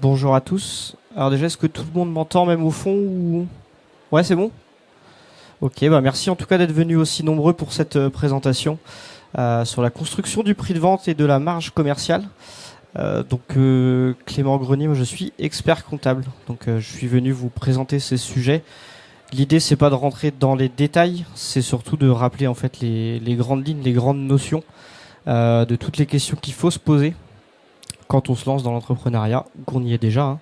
Bonjour à tous. Alors déjà, est-ce que tout le monde m'entend même au fond ou... Ouais, c'est bon. Ok, bah merci en tout cas d'être venus aussi nombreux pour cette présentation sur la construction du prix de vente et de la marge commerciale. Clément Grenier, moi je suis expert comptable. Je suis venu vous présenter ces sujets. L'idée c'est pas de rentrer dans les détails, c'est surtout de rappeler en fait les grandes lignes, les grandes notions de toutes les questions qu'il faut se poser quand on se lance dans l'entrepreneuriat, qu'on y est déjà, hein,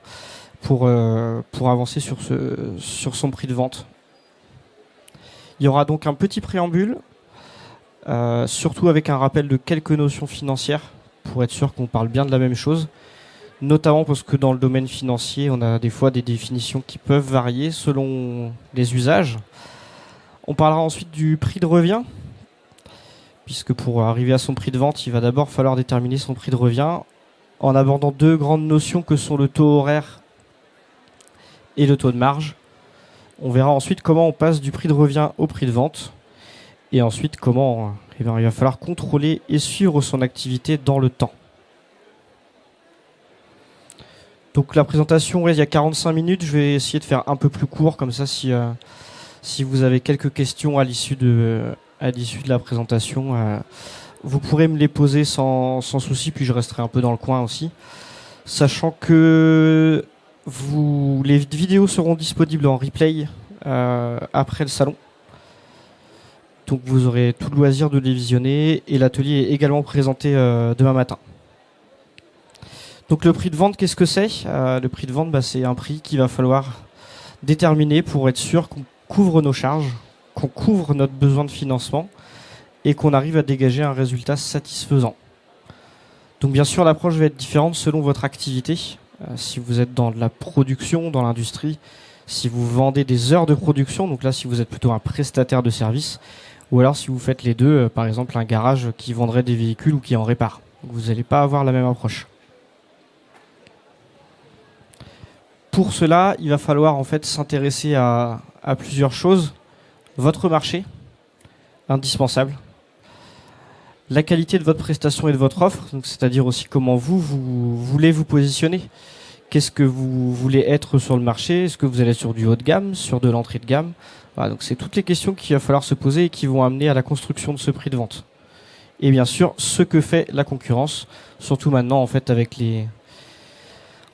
pour avancer sur son prix de vente. Il y aura donc un petit préambule, surtout avec un rappel de quelques notions financières, pour être sûr qu'on parle bien de la même chose, notamment parce que dans le domaine financier, on a des fois des définitions qui peuvent varier selon les usages. On parlera ensuite du prix de revient, puisque pour arriver à son prix de vente, il va d'abord falloir déterminer son prix de revient, en abordant deux grandes notions que sont le taux horaire et le taux de marge. On verra ensuite comment on passe du prix de revient au prix de vente. Et ensuite comment il va falloir contrôler et suivre son activité dans le temps. Donc la présentation, il y a 45 minutes. Je vais essayer de faire un peu plus court. Comme ça, si vous avez quelques questions à l'issue de la présentation, vous pourrez me les poser sans souci. Puis je resterai un peu dans le coin aussi. Sachant que les vidéos seront disponibles en replay après le salon. Donc vous aurez tout le loisir de les visionner et l'atelier est également présenté demain matin. Donc le prix de vente, qu'est-ce que c'est ? Le prix de vente, c'est un prix qu'il va falloir déterminer pour être sûr qu'on couvre nos charges, qu'on couvre notre besoin de financement et qu'on arrive à dégager un résultat satisfaisant. Donc bien sûr, l'approche va être différente selon votre activité. Si vous êtes dans de la production, dans l'industrie, si vous vendez des heures de production, donc là si vous êtes plutôt un prestataire de service, ou alors si vous faites les deux, par exemple un garage qui vendrait des véhicules ou qui en répare. Donc vous n'allez pas avoir la même approche. Pour cela, il va falloir en fait s'intéresser à plusieurs choses. Votre marché, indispensable. La qualité de votre prestation et de votre offre, donc c'est-à-dire aussi comment vous voulez vous positionner. Qu'est-ce que vous voulez être sur le marché ? Est-ce que vous allez être sur du haut de gamme, sur de l'entrée de gamme ? Voilà, donc c'est toutes les questions qu'il va falloir se poser et qui vont amener à la construction de ce prix de vente. Et bien sûr, ce que fait la concurrence, surtout maintenant en fait avec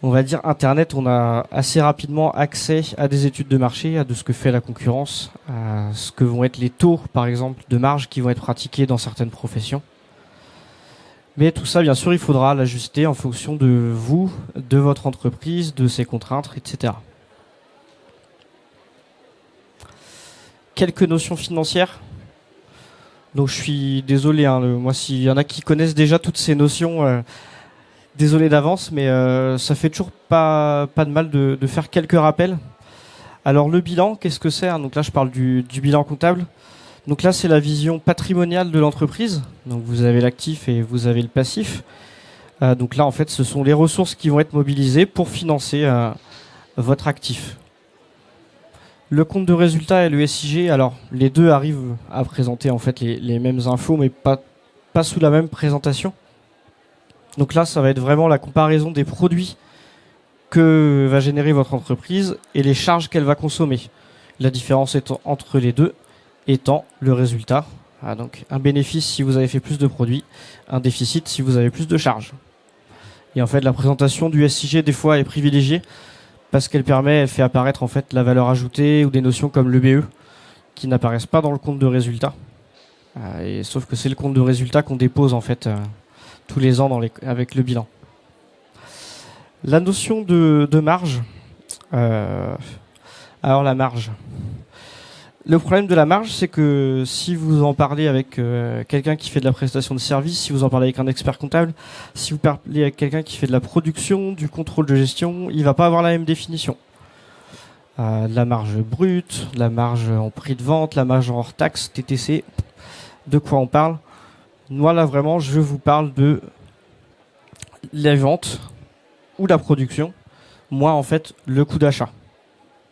on va dire Internet, on a assez rapidement accès à des études de marché, à de ce que fait la concurrence, à ce que vont être les taux, par exemple, de marge qui vont être pratiqués dans certaines professions. Mais tout ça, bien sûr, il faudra l'ajuster en fonction de vous, de votre entreprise, de ses contraintes, etc. Quelques notions financières. Donc je suis désolé, moi s'il y en a qui connaissent déjà toutes ces notions, désolé d'avance, mais ça fait toujours pas de mal de faire quelques rappels. Alors le bilan, qu'est-ce que c'est ? Donc là je parle du bilan comptable. Donc là c'est la vision patrimoniale de l'entreprise. Donc vous avez l'actif et vous avez le passif. Donc là en fait ce sont les ressources qui vont être mobilisées pour financer votre actif. Le compte de résultat et le SIG, alors les deux arrivent à présenter en fait les mêmes infos, mais pas sous la même présentation. Donc là, ça va être vraiment la comparaison des produits que va générer votre entreprise et les charges qu'elle va consommer. La différence entre les deux étant le résultat. Donc un bénéfice si vous avez fait plus de produits, un déficit si vous avez plus de charges. Et en fait, la présentation du SIG des fois est privilégiée parce elle fait apparaître en fait la valeur ajoutée ou des notions comme le BE qui n'apparaissent pas dans le compte de résultat. Sauf que c'est le compte de résultat qu'on dépose en fait tous les ans avec le bilan. La notion de marge. Alors la marge. Le problème de la marge, c'est que si vous en parlez avec quelqu'un qui fait de la prestation de service, si vous en parlez avec un expert comptable, si vous parlez avec quelqu'un qui fait de la production, du contrôle de gestion, il va pas avoir la même définition. La marge brute, la marge en prix de vente, la marge en hors taxe, TTC, de quoi on parle ? Moi là vraiment, je vous parle de la vente ou la production. Moi en fait, le coût d'achat.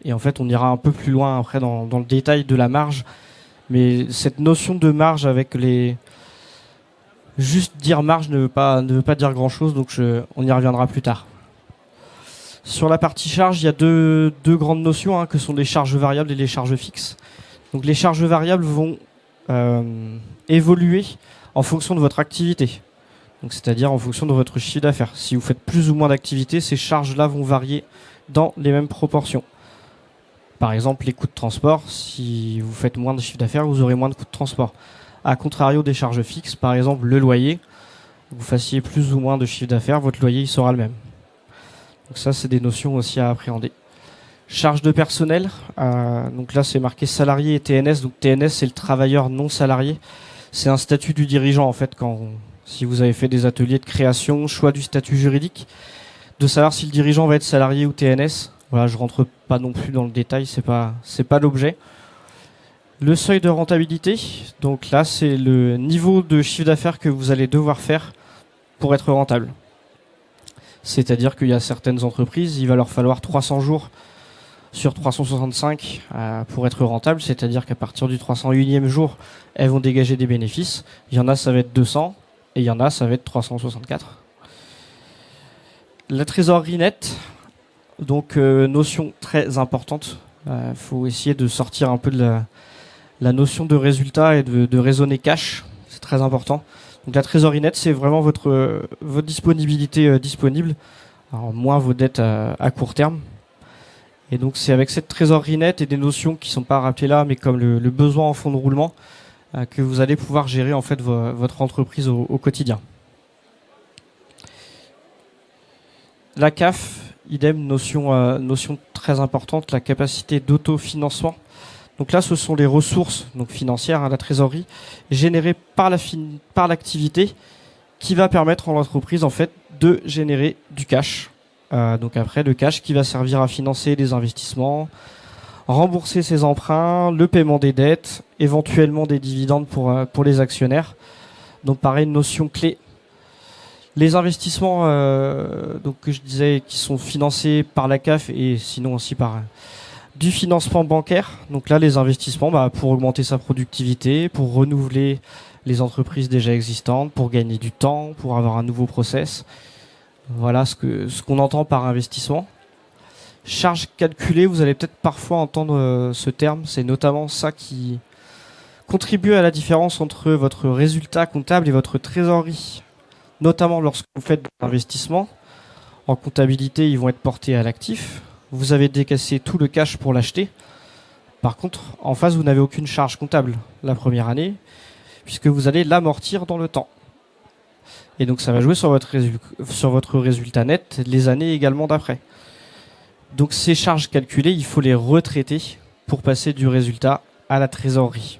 Et en fait, on ira un peu plus loin après dans le détail de la marge. Mais cette notion de marge avec juste dire marge ne veut pas dire grand chose, donc on y reviendra plus tard. Sur la partie charge, il y a deux grandes notions, hein, que sont les charges variables et les charges fixes. Donc les charges variables vont évoluer en fonction de votre activité. Donc c'est-à-dire en fonction de votre chiffre d'affaires. Si vous faites plus ou moins d'activité, ces charges-là vont varier dans les mêmes proportions. Par exemple, les coûts de transport, si vous faites moins de chiffre d'affaires, vous aurez moins de coûts de transport. A contrario des charges fixes, par exemple le loyer, vous fassiez plus ou moins de chiffre d'affaires, votre loyer il sera le même. Donc ça, c'est des notions aussi à appréhender. Charge de personnel, donc là c'est marqué salarié et TNS. Donc TNS, c'est le travailleur non salarié. C'est un statut du dirigeant en fait, si vous avez fait des ateliers de création, choix du statut juridique, de savoir si le dirigeant va être salarié ou TNS. Voilà, je rentre pas non plus dans le détail, c'est pas l'objet. Le seuil de rentabilité, donc là c'est le niveau de chiffre d'affaires que vous allez devoir faire pour être rentable. C'est-à-dire qu'il y a certaines entreprises, il va leur falloir 300 jours sur 365 pour être rentable, c'est-à-dire qu'à partir du 301e jour, elles vont dégager des bénéfices. Il y en a, ça va être 200, et il y en a, ça va être 364. La trésorerie nette, donc notion très importante. Faut essayer de sortir un peu de la notion de résultat et de raisonner cash. C'est très important. Donc la trésorerie nette, c'est vraiment votre disponibilité disponible, alors moins vos dettes à court terme. Et donc c'est avec cette trésorerie nette et des notions qui sont pas rappelées là, mais comme le besoin en fonds de roulement, que vous allez pouvoir gérer en fait votre entreprise au quotidien. La CAF, idem, notion très importante, la capacité d'autofinancement. Donc là, ce sont les ressources donc financières, la trésorerie, générées par l'activité, qui va permettre à l'entreprise en fait de générer du cash. Donc après, le cash qui va servir à financer des investissements, rembourser ses emprunts, le paiement des dettes, éventuellement des dividendes pour les actionnaires. Donc pareil, une notion clé. Les investissements donc que je disais qui sont financés par la CAF et sinon aussi par du financement bancaire. Donc là, les investissements pour augmenter sa productivité, pour renouveler les entreprises déjà existantes, pour gagner du temps, pour avoir un nouveau process. Voilà ce qu'on entend par investissement. Charge calculée, vous allez peut-être parfois entendre ce terme. C'est notamment ça qui contribue à la différence entre votre résultat comptable et votre trésorerie. Notamment lorsque vous faites des investissements. En comptabilité, ils vont être portés à l'actif. Vous avez décaissé tout le cash pour l'acheter. Par contre, en face, vous n'avez aucune charge comptable la première année, puisque vous allez l'amortir dans le temps. Et donc ça va jouer sur votre résultat net les années également d'après. Donc ces charges calculées, il faut les retraiter pour passer du résultat à la trésorerie.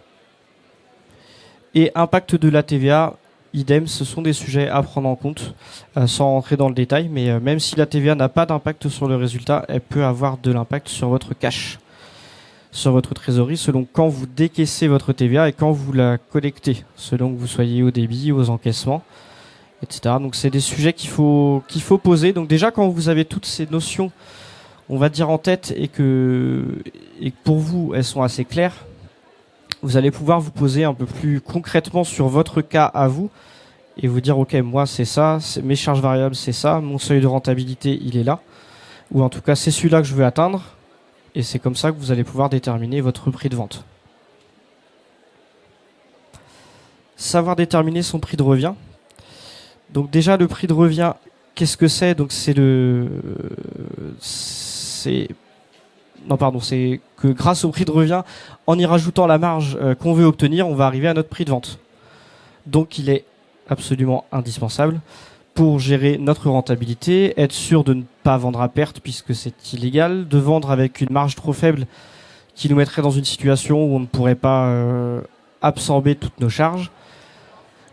Et impact de la TVA, idem, ce sont des sujets à prendre en compte, sans rentrer dans le détail, mais même si la TVA n'a pas d'impact sur le résultat, elle peut avoir de l'impact sur votre cash, sur votre trésorerie, selon quand vous décaissez votre TVA et quand vous la collectez, selon que vous soyez au débit, aux encaissements, etc. Donc c'est des sujets qu'il faut poser. Donc déjà, quand vous avez toutes ces notions, on va dire en tête, et que pour vous, elles sont assez claires, vous allez pouvoir vous poser un peu plus concrètement sur votre cas à vous et vous dire, ok, moi c'est ça, mes charges variables c'est ça, mon seuil de rentabilité il est là, ou en tout cas c'est celui-là que je veux atteindre, et c'est comme ça que vous allez pouvoir déterminer votre prix de vente. Savoir déterminer son prix de revient. Donc déjà, le prix de revient, qu'est-ce que c'est? Donc c'est que grâce au prix de revient, en y rajoutant la marge qu'on veut obtenir, on va arriver à notre prix de vente. Donc il est absolument indispensable pour gérer notre rentabilité, être sûr de ne pas vendre à perte puisque c'est illégal, de vendre avec une marge trop faible qui nous mettrait dans une situation où on ne pourrait pas absorber toutes nos charges,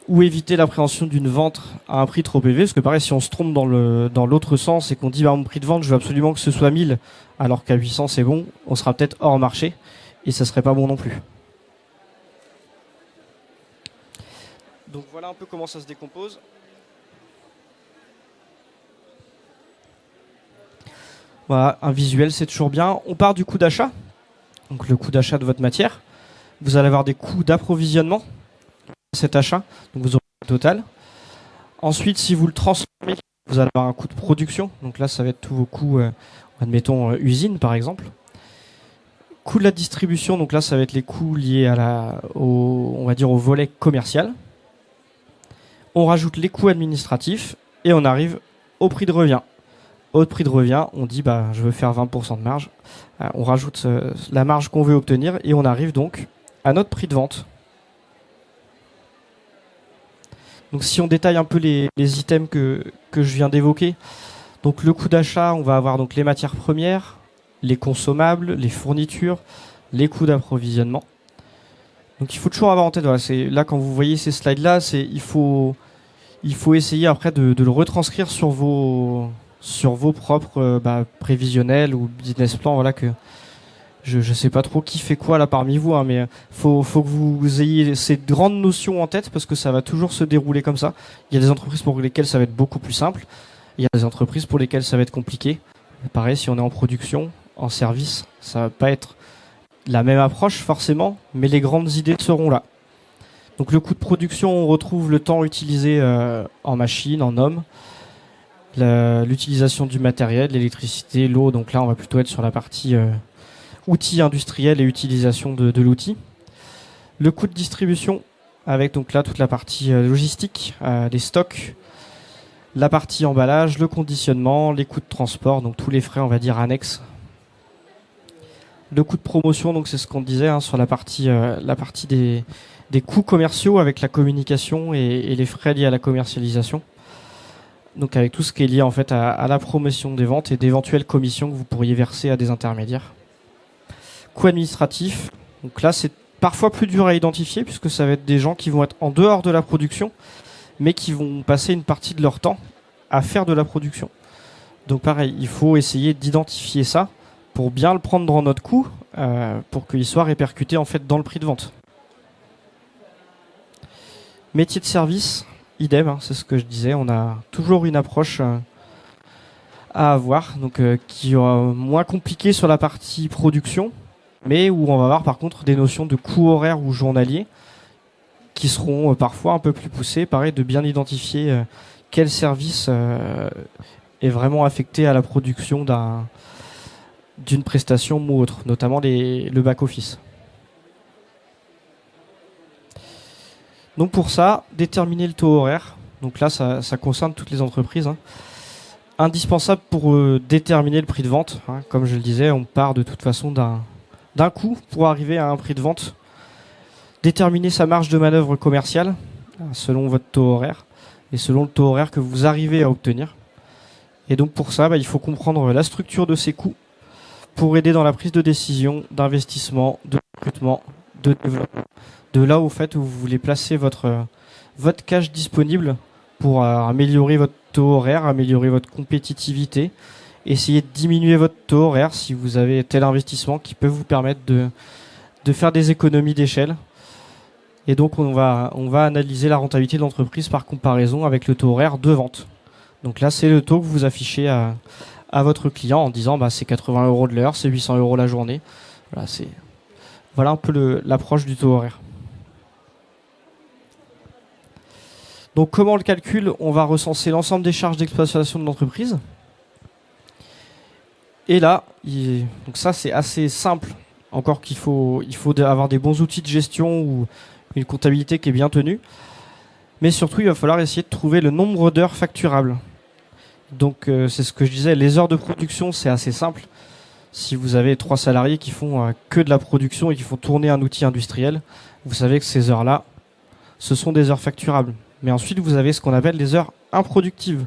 ou éviter l'appréhension d'une vente à un prix trop élevé, parce que pareil, si on se trompe dans l'autre sens et qu'on dit mon prix de vente, je veux absolument que ce soit 1000, alors qu'à 800 c'est bon, on sera peut-être hors marché, et ça serait pas bon non plus. Donc voilà un peu comment ça se décompose. Voilà, un visuel c'est toujours bien. On part du coût d'achat, donc le coût d'achat de votre matière. Vous allez avoir des coûts d'approvisionnement, cet achat, donc vous aurez le total. Ensuite, si vous le transformez, vous allez avoir un coût de production. Donc là, ça va être tous vos coûts, admettons, usine par exemple. Coût de la distribution, donc là, ça va être les coûts liés on va dire au volet commercial. On rajoute les coûts administratifs et on arrive au prix de revient. Au prix de revient, on dit je veux faire 20% de marge. On rajoute la marge qu'on veut obtenir et on arrive donc à notre prix de vente. Donc si on détaille un peu les items que je viens d'évoquer, donc le coût d'achat, on va avoir donc les matières premières, les consommables, les fournitures, les coûts d'approvisionnement. Donc il faut toujours avoir en tête, là quand vous voyez ces slides là, il faut essayer après de le retranscrire sur vos propres prévisionnels ou business plans. Voilà, que je sais pas trop qui fait quoi là parmi vous, hein, mais faut que vous ayez ces grandes notions en tête parce que ça va toujours se dérouler comme ça. Il y a des entreprises pour lesquelles ça va être beaucoup plus simple. Il y a des entreprises pour lesquelles ça va être compliqué. Pareil, si on est en production, en service, ça va pas être la même approche forcément, mais les grandes idées seront là. Donc le coût de production, on retrouve le temps utilisé en machine, en homme, l'utilisation du matériel, l'électricité, l'eau. Donc là, on va plutôt être sur la partie outils industriels et utilisation de l'outil. Le coût de distribution, avec donc là toute la partie logistique, les stocks, la partie emballage, le conditionnement, les coûts de transport, donc tous les frais, on va dire, annexes. Le coût de promotion, donc c'est ce qu'on disait sur la partie des coûts commerciaux avec la communication et les frais liés à la commercialisation. Donc avec tout ce qui est lié en fait à la promotion des ventes et d'éventuelles commissions que vous pourriez verser à des intermédiaires. Coût administratif, donc là c'est parfois plus dur à identifier puisque ça va être des gens qui vont être en dehors de la production mais qui vont passer une partie de leur temps à faire de la production. Donc pareil, il faut essayer d'identifier ça pour bien le prendre dans notre coût pour qu'il soit répercuté en fait dans le prix de vente. Métier de service, idem, c'est ce que je disais, on a toujours une approche à avoir, donc qui est moins compliquée sur la partie production, mais où on va avoir par contre des notions de coût horaire ou journalier qui seront parfois un peu plus poussées. Pareil, de bien identifier quel service est vraiment affecté à la production d'une prestation ou autre, notamment le back-office. Donc pour ça, déterminer le taux horaire. Donc là, ça concerne toutes les entreprises. Indispensable pour déterminer le prix de vente. Comme je le disais, on part de toute façon d'un coût pour arriver à un prix de vente. Déterminer sa marge de manœuvre commerciale selon votre taux horaire et selon le taux horaire que vous arrivez à obtenir. Et donc pour ça, il faut comprendre la structure de ces coûts pour aider dans la prise de décision, d'investissement, de recrutement, de développement. De là au fait où vous voulez placer votre cash disponible pour améliorer votre taux horaire, améliorer votre compétitivité, essayer de diminuer votre taux horaire si vous avez tel investissement qui peut vous permettre de faire des économies d'échelle. Et donc on va analyser la rentabilité de l'entreprise par comparaison avec le taux horaire de vente. Donc là c'est le taux que vous affichez à votre client en disant c'est 80 € de l'heure, c'est 800 € la journée. Voilà un peu l'approche du taux horaire. Donc comment on le calcule? On va recenser l'ensemble des charges d'exploitation de l'entreprise. Et là, donc ça c'est assez simple. Encore qu'il faut avoir des bons outils de gestion ou une comptabilité qui est bien tenue. Mais surtout, il va falloir essayer de trouver le nombre d'heures facturables. Donc c'est ce que je disais, les heures de production c'est assez simple. Si vous avez 3 salariés qui font que de la production et qui font tourner un outil industriel, vous savez que ces heures-là, ce sont des heures facturables. Mais ensuite, vous avez ce qu'on appelle les heures improductives.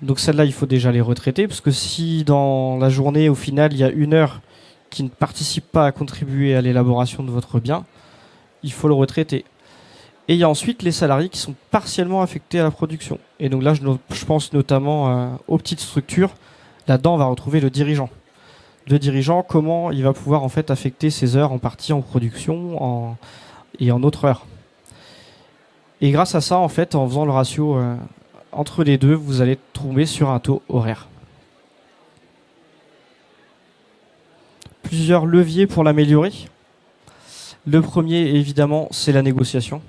Donc celles-là, il faut déjà les retraiter, parce que si dans la journée, au final, il y a une heure qui ne participe pas à contribuer à l'élaboration de votre bien, il faut le retraiter. Et il y a ensuite les salariés qui sont partiellement affectés à la production. Et donc là, je pense notamment aux petites structures. Là-dedans, on va retrouver le dirigeant. Le dirigeant, comment il va pouvoir en fait affecter ses heures en partie en production et en autres heures. Et grâce à ça, en fait, en faisant le ratio entre les deux, vous allez tomber sur un taux horaire. Plusieurs leviers pour l'améliorer. Le premier, évidemment, c'est la négociation.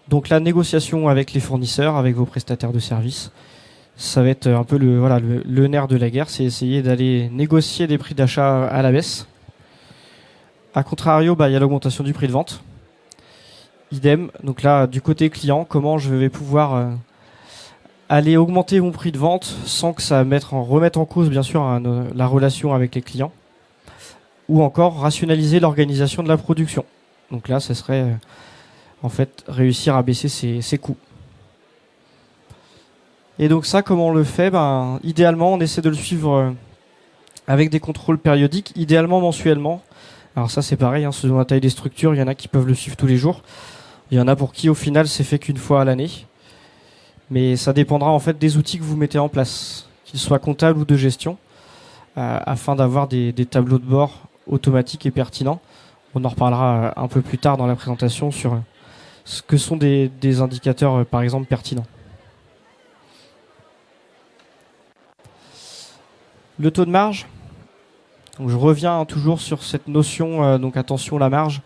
Donc la négociation avec les fournisseurs, avec vos prestataires de services, ça va être un peu le nerf de la guerre, c'est essayer d'aller négocier des prix d'achat à la baisse. A contrario, il y a l'augmentation du prix de vente. Idem, donc là, du côté client, comment je vais pouvoir aller augmenter mon prix de vente sans que ça remette en cause, bien sûr, la relation avec les clients. Ou encore rationaliser l'organisation de la production. Donc là, ce serait en fait réussir à baisser ses coûts. Et donc ça, comment on le fait? Idéalement, on essaie de le suivre avec des contrôles périodiques, idéalement mensuellement. Alors ça, c'est pareil, selon la taille des structures, il y en a qui peuvent le suivre tous les jours. Il y en a pour qui, au final, c'est fait qu'une fois à l'année. Mais ça dépendra en fait des outils que vous mettez en place, qu'ils soient comptables ou de gestion, afin d'avoir des tableaux de bord automatiques et pertinents. On en reparlera un peu plus tard dans la présentation sur ce que sont des indicateurs, par exemple, pertinents. Le taux de marge. Donc je reviens toujours sur cette notion, donc attention la marge.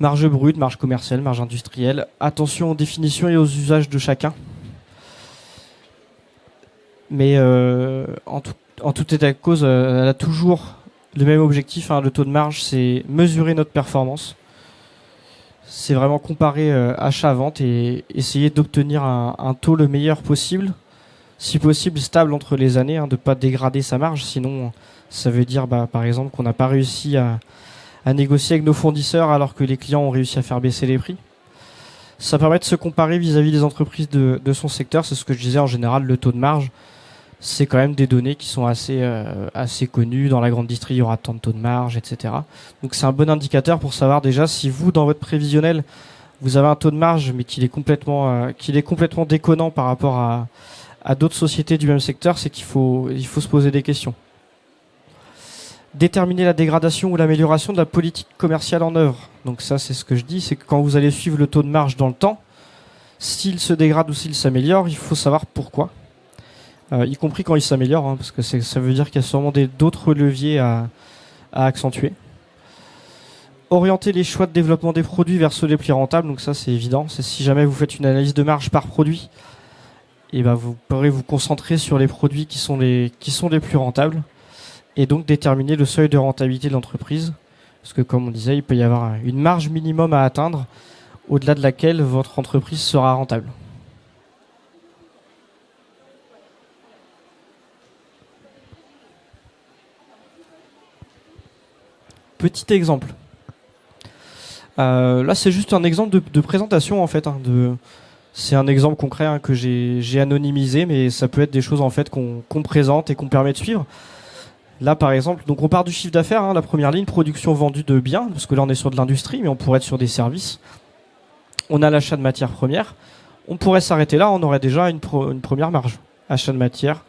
Marge brute, marge commerciale, marge industrielle. Attention aux définitions et aux usages de chacun. Mais en tout état de cause, elle a toujours le même objectif. Le taux de marge, c'est mesurer notre performance. C'est vraiment comparer achat-vente et essayer d'obtenir un taux le meilleur possible. Si possible, stable entre les années, de ne pas dégrader sa marge. Sinon, ça veut dire, par exemple, qu'on n'a pas réussi à négocier avec nos fournisseurs alors que les clients ont réussi à faire baisser les prix. Ça permet de se comparer vis-à-vis des entreprises de son secteur. C'est ce que je disais en général, le taux de marge. C'est quand même des données qui sont assez connues. Dans la grande distrie, il y aura tant de taux de marge, etc. Donc c'est un bon indicateur pour savoir déjà si vous, dans votre prévisionnel, vous avez un taux de marge, mais qu'il est complètement déconnant par rapport à d'autres sociétés du même secteur, c'est qu'il faut se poser des questions. Déterminer la dégradation ou l'amélioration de la politique commerciale en œuvre. Donc ça, c'est ce que je dis, c'est que quand vous allez suivre le taux de marge dans le temps, s'il se dégrade ou s'il s'améliore, il faut savoir pourquoi. Y compris quand il s'améliore, parce que ça veut dire qu'il y a sûrement d'autres leviers à accentuer. Orienter les choix de développement des produits vers ceux les plus rentables, donc ça c'est évident. C'est si jamais vous faites une analyse de marge par produit, et vous pourrez vous concentrer sur les produits qui sont les plus rentables, et donc déterminer le seuil de rentabilité de l'entreprise. Parce que comme on disait, il peut y avoir une marge minimum à atteindre, au-delà de laquelle votre entreprise sera rentable. Petit exemple. Là, c'est juste un exemple de présentation en fait. C'est un exemple concret que j'ai anonymisé, mais ça peut être des choses en fait qu'on présente et qu'on permet de suivre. Là, par exemple, donc on part du chiffre d'affaires, la première ligne, production vendue de biens, parce que là on est sur de l'industrie, mais on pourrait être sur des services. On a l'achat de matières premières. On pourrait s'arrêter là, on aurait déjà une première marge. Achat de matières,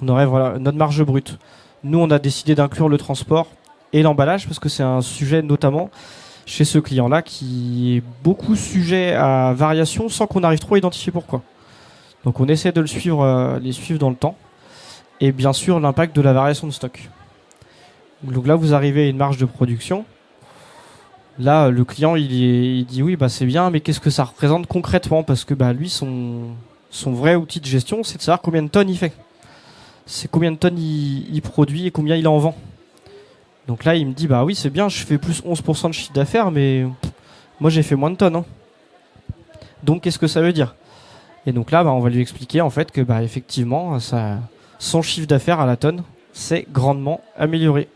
on aurait notre marge brute. Nous, on a décidé d'inclure le transport et l'emballage, parce que c'est un sujet notamment chez ce client-là qui est beaucoup sujet à variation sans qu'on arrive trop à identifier pourquoi. Donc on essaie de les suivre dans le temps. Et bien sûr, l'impact de la variation de stock. Donc là, vous arrivez à une marge de production. Là, le client, il dit oui, c'est bien, mais qu'est-ce que ça représente concrètement? Parce que lui, son vrai outil de gestion, c'est de savoir combien de tonnes il fait. C'est combien de tonnes il produit et combien il en vend. Donc là, il me dit, oui, c'est bien, je fais plus 11% de chiffre d'affaires, mais moi, j'ai fait moins de tonnes. Donc, qu'est-ce que ça veut dire? Et donc là, on va lui expliquer en fait que effectivement, son chiffre d'affaires à la tonne s'est grandement amélioré,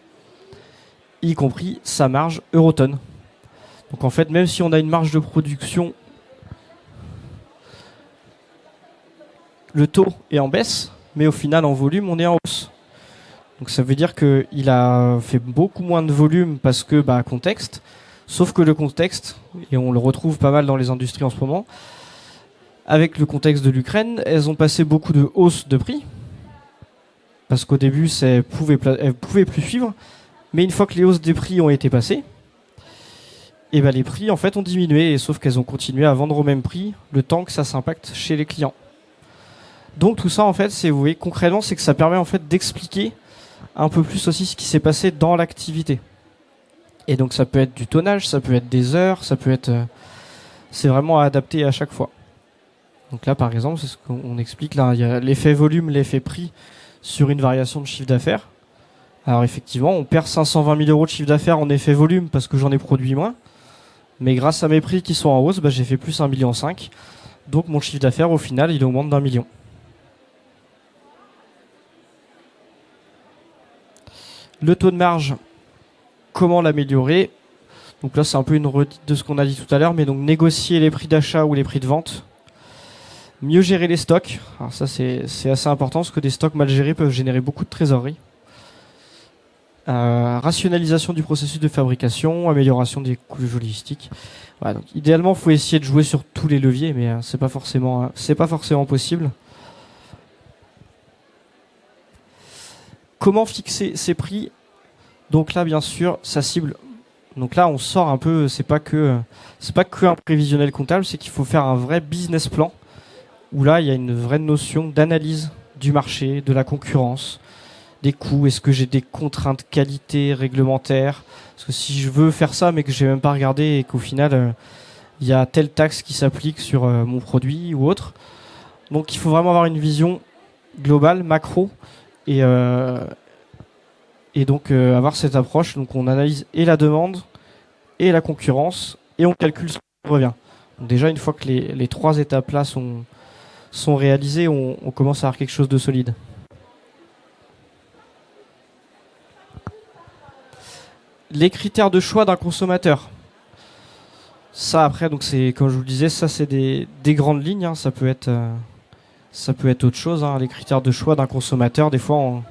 y compris sa marge euro-tonne. Donc en fait, même si on a une marge de production, le taux est en baisse, mais au final, en volume, on est en hausse. Donc ça veut dire qu'il a fait beaucoup moins de volume parce que contexte, sauf que le contexte, et on le retrouve pas mal dans les industries en ce moment, avec le contexte de l'Ukraine, elles ont passé beaucoup de hausses de prix, parce qu'au début, elles pouvaient plus suivre, mais une fois que les hausses des prix ont été passées, les prix en fait ont diminué, sauf qu'elles ont continué à vendre au même prix le temps que ça s'impacte chez les clients. Donc tout ça en fait, vous voyez concrètement, c'est que ça permet en fait d'expliquer un peu plus aussi ce qui s'est passé dans l'activité. Et donc ça peut être du tonnage, ça peut être des heures, ça peut être c'est vraiment à adapter à chaque fois. Donc là, par exemple, c'est ce qu'on explique. Là, il y a l'effet volume, l'effet prix sur une variation de chiffre d'affaires. Alors effectivement, on perd 520 000 euros de chiffre d'affaires en effet volume parce que j'en ai produit moins. Mais grâce à mes prix qui sont en hausse, j'ai fait plus 1,5 million. Donc mon chiffre d'affaires, au final, il augmente d'1 million. Le taux de marge, comment l'améliorer? Donc là, c'est un peu une redite de ce qu'on a dit tout à l'heure, mais donc négocier les prix d'achat ou les prix de vente. Mieux gérer les stocks. Alors ça, c'est assez important parce que des stocks mal gérés peuvent générer beaucoup de trésorerie. Rationalisation du processus de fabrication, amélioration des coûts logistiques. Voilà, donc idéalement, il faut essayer de jouer sur tous les leviers, mais c'est pas forcément possible. Comment fixer ces prix? Donc là, bien sûr, ça cible. Donc là, on sort un peu. C'est pas que un prévisionnel comptable, c'est qu'il faut faire un vrai business plan. Où là, il y a une vraie notion d'analyse du marché, de la concurrence, des coûts. Est-ce que j'ai des contraintes qualité réglementaires? Parce que si je veux faire ça, mais que j'ai même pas regardé et qu'au final, il y a telle taxe qui s'applique sur mon produit ou autre. Donc, il faut vraiment avoir une vision globale, macro, et donc avoir cette approche. Donc, on analyse et la demande et la concurrence et on calcule ce qui revient. Donc, déjà, une fois que les trois étapes-là sont réalisées, on commence à avoir quelque chose de solide. Les critères de choix d'un consommateur. Ça, après, donc c'est comme je vous le disais, ça c'est des grandes lignes. Hein. Ça peut être autre chose. Hein. Les critères de choix d'un consommateur, des fois,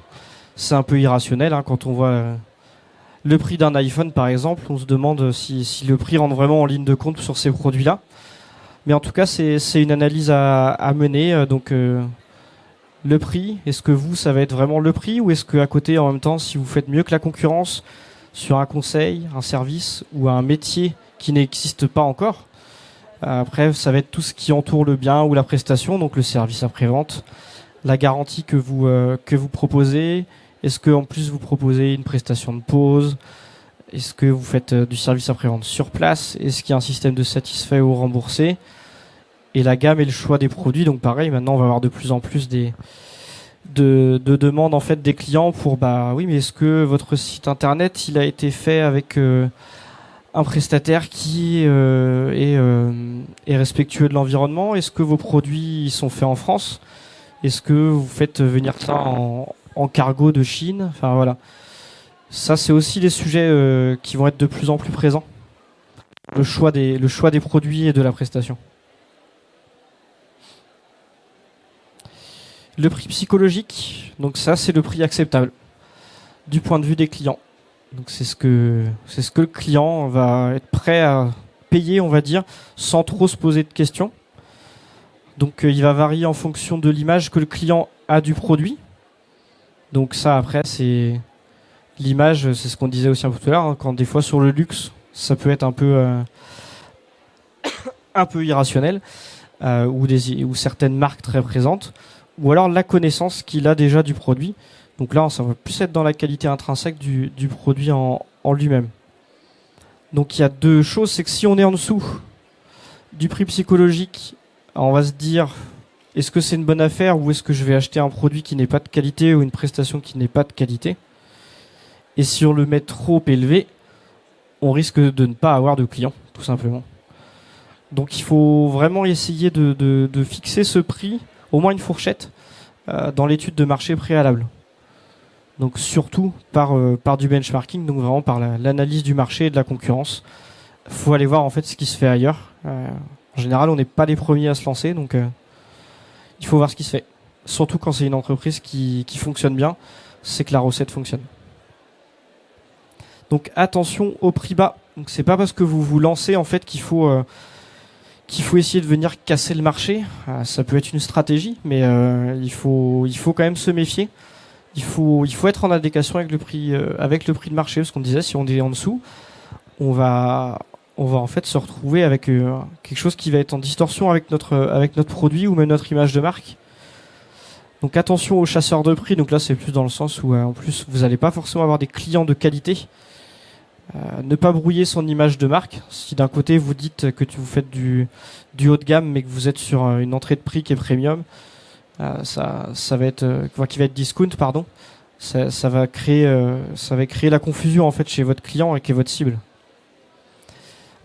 c'est un peu irrationnel. Hein. Quand on voit le prix d'un iPhone, par exemple, on se demande si le prix rentre vraiment en ligne de compte sur ces produits-là. Mais en tout cas, c'est une analyse à mener. Donc, le prix, est-ce que ça va être vraiment le prix ou est-ce qu'à côté, en même temps, si vous faites mieux que la concurrence sur un conseil, un service ou un métier qui n'existe pas encore. Après, ça va être tout ce qui entoure le bien ou la prestation, donc le service après-vente, la garantie que vous proposez. Est-ce que en plus vous proposez une prestation de pause? Est-ce que vous faites du service après-vente sur place? Est-ce qu'il y a un système de satisfait ou remboursé? Et la gamme et le choix des produits. Donc pareil, maintenant on va avoir de plus en plus de demandes en fait des clients pour oui, mais est-ce que votre site internet il a été fait avec un prestataire qui est respectueux de l'environnement? Est-ce que vos produits ils sont faits en France? Est-ce que vous faites venir ça en cargo de Chine? Enfin voilà. Ça c'est aussi des sujets qui vont être de plus en plus présents. Le choix des produits et de la prestation. Le prix psychologique, donc ça c'est le prix acceptable du point de vue des clients. Donc c'est ce que le client va être prêt à payer, on va dire, sans trop se poser de questions. Donc il va varier en fonction de l'image que le client a du produit. Donc ça après c'est l'image, c'est ce qu'on disait aussi un peu tout à l'heure, hein, quand des fois sur le luxe, ça peut être un peu irrationnel ou certaines marques très présentes. Ou alors la connaissance qu'il a déjà du produit. Donc là, ça va plus être dans la qualité intrinsèque du produit en lui-même. Donc il y a deux choses, c'est que si on est en dessous du prix psychologique, on va se dire, est-ce que c'est une bonne affaire ou est-ce que je vais acheter un produit qui n'est pas de qualité ou une prestation qui n'est pas de qualité? Et si on le met trop élevé, on risque de ne pas avoir de clients, tout simplement. Donc il faut vraiment essayer de fixer ce prix, au moins une fourchette, dans l'étude de marché préalable. Donc surtout par du benchmarking, donc vraiment par l'analyse du marché et de la concurrence. Il faut aller voir en fait ce qui se fait ailleurs. En général, on n'est pas les premiers à se lancer, donc il faut voir ce qui se fait. Surtout quand c'est une entreprise qui fonctionne bien, c'est que la recette fonctionne. Donc attention au prix bas. Donc c'est pas parce que vous vous lancez en fait qu'il faut essayer de venir casser le marché. Ça peut être une stratégie, mais il faut quand même se méfier. Il faut être en adéquation avec le prix de marché, parce qu'on disait si on est en dessous, on va en fait se retrouver avec quelque chose qui va être en distorsion avec notre produit ou même notre image de marque. Donc attention aux chasseurs de prix. Donc là c'est plus dans le sens où en plus vous n'allez pas forcément avoir des clients de qualité, Ne pas brouiller son image de marque. Si d'un côté vous dites que vous faites du haut de gamme, mais que vous êtes sur une entrée de prix qui est premium, ça va être qui va être discount, pardon. Ça va créer la confusion en fait chez votre client et qui est votre cible.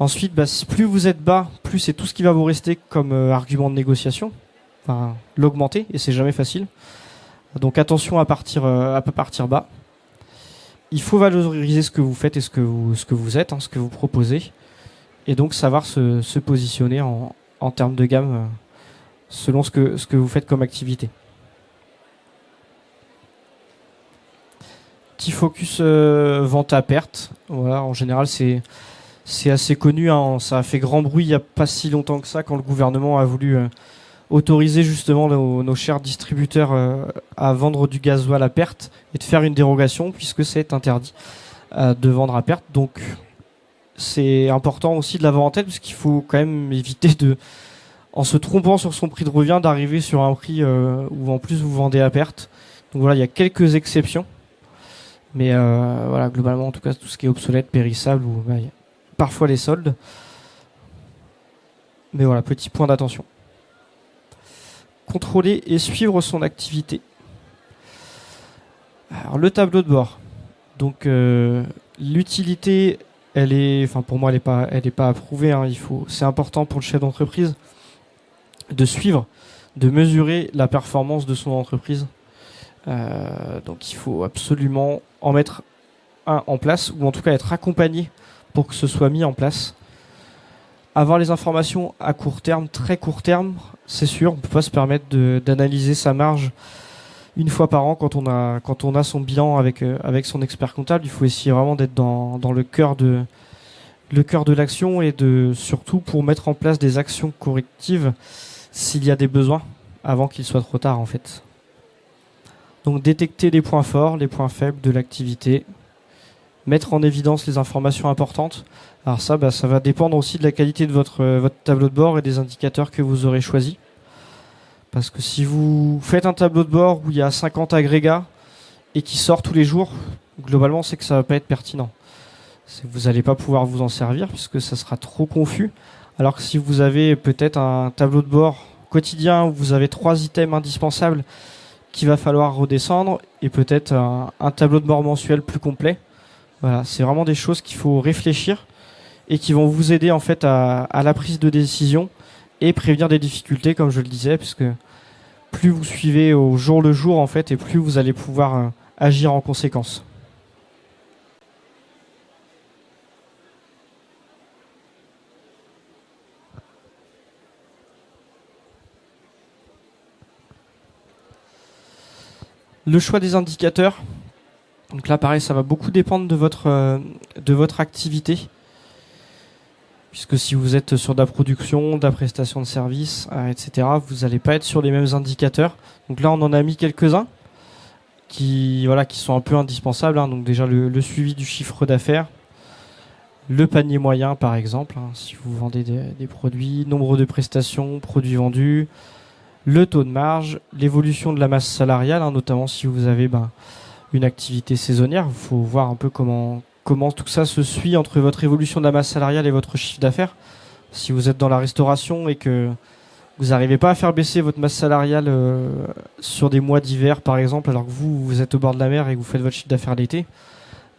Ensuite, plus vous êtes bas, plus c'est tout ce qui va vous rester comme argument de négociation. Enfin, l'augmenter, et c'est jamais facile. Donc attention à pas partir bas. Il faut valoriser ce que vous faites et ce que vous êtes, ce que vous proposez, et donc savoir se positionner en termes de gamme selon ce que vous faites comme activité. Petit focus vente à perte. Voilà, en général c'est assez connu. Ça a fait grand bruit il n'y a pas si longtemps que ça quand le gouvernement a voulu autoriser justement nos chers distributeurs à vendre du gasoil à perte et de faire une dérogation puisque c'est interdit de vendre à perte. Donc c'est important aussi de l'avoir en tête parce qu'il faut quand même éviter en se trompant sur son prix de revient, d'arriver sur un prix où en plus vous vendez à perte. Donc voilà, il y a quelques exceptions. Mais voilà, globalement, en tout cas, tout ce qui est obsolète, périssable, ou il y a parfois les soldes. Mais voilà, petit point d'attention. Contrôler et suivre son activité. Alors, le tableau de bord. Donc, l'utilité, pour moi, elle est pas approuvée. C'est important pour le chef d'entreprise de suivre, de mesurer la performance de son entreprise. Donc, il faut absolument en mettre un en place, ou en tout cas être accompagné pour que ce soit mis en place. Avoir les informations à court terme, très court terme, c'est sûr, on ne peut pas se permettre d'analyser sa marge une fois par an quand on a son bilan avec son expert comptable. Il faut essayer vraiment d'être dans le cœur de l'action et surtout pour mettre en place des actions correctives s'il y a des besoins avant qu'il soit trop tard en fait. Donc détecter les points forts, les points faibles de l'activité, mettre en évidence les informations importantes. Alors ça va dépendre aussi de la qualité de votre tableau de bord et des indicateurs que vous aurez choisis. Parce que si vous faites un tableau de bord où il y a 50 agrégats et qui sort tous les jours, globalement c'est que ça va pas être pertinent. Vous n'allez pas pouvoir vous en servir puisque ça sera trop confus. Alors que si vous avez peut-être un tableau de bord quotidien où vous avez 3 items indispensables qu'il va falloir redescendre et peut-être un tableau de bord mensuel plus complet. Voilà, c'est vraiment des choses qu'il faut réfléchir et qui vont vous aider en fait à la prise de décision et prévenir des difficultés, comme je le disais, puisque plus vous suivez au jour le jour en fait, et plus vous allez pouvoir agir en conséquence. Le choix des indicateurs. Donc là, pareil, ça va beaucoup dépendre de votre activité. Puisque si vous êtes sur de la production, de la prestation de services, etc., vous n'allez pas être sur les mêmes indicateurs. Donc là, on en a mis quelques-uns qui sont un peu indispensables. Donc déjà, le suivi du chiffre d'affaires, le panier moyen, par exemple, si vous vendez des produits, nombre de prestations, produits vendus, le taux de marge, l'évolution de la masse salariale, notamment si vous avez une activité saisonnière. Il faut voir un peu comment tout ça se suit entre votre évolution de la masse salariale et votre chiffre d'affaires. Si vous êtes dans la restauration et que vous n'arrivez pas à faire baisser votre masse salariale sur des mois d'hiver, par exemple, alors que vous êtes au bord de la mer et que vous faites votre chiffre d'affaires l'été,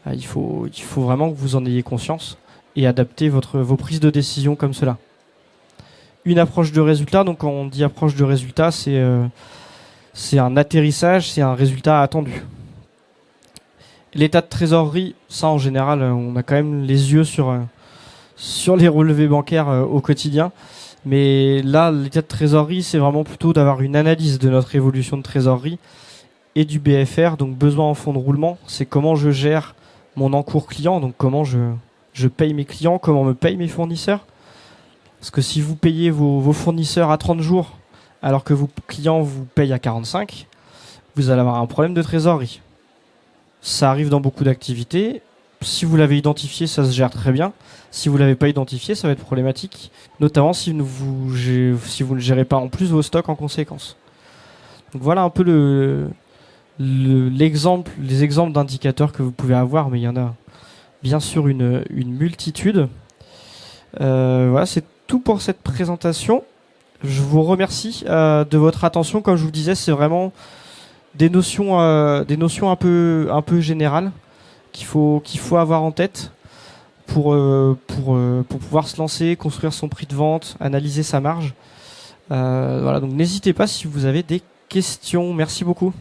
il faut vraiment que vous en ayez conscience et adapter vos prises de décision comme cela. Une approche de résultat, donc quand on dit approche de résultat, c'est un atterrissage, c'est un résultat attendu. L'état de trésorerie, ça en général, on a quand même les yeux sur les relevés bancaires au quotidien. Mais là, l'état de trésorerie, c'est vraiment plutôt d'avoir une analyse de notre évolution de trésorerie et du BFR, donc besoin en fonds de roulement. C'est comment je gère mon encours client, donc comment je paye mes clients, comment me payent mes fournisseurs. Parce que si vous payez vos fournisseurs à 30 jours, alors que vos clients vous payent à 45, vous allez avoir un problème de trésorerie. Ça arrive dans beaucoup d'activités. Si vous l'avez identifié, ça se gère très bien. Si vous l'avez pas identifié, ça va être problématique, notamment si vous ne gérez pas en plus vos stocks en conséquence. Donc voilà un peu les exemples d'indicateurs que vous pouvez avoir, mais il y en bien sûr une multitude. Voilà, c'est tout pour cette présentation. Je vous remercie de votre attention. Comme je vous disais, c'est vraiment des notions un peu générales qu'il faut avoir en tête pour pouvoir se lancer, construire son prix de vente, analyser sa marge. Voilà, donc n'hésitez pas si vous avez des questions. Merci beaucoup.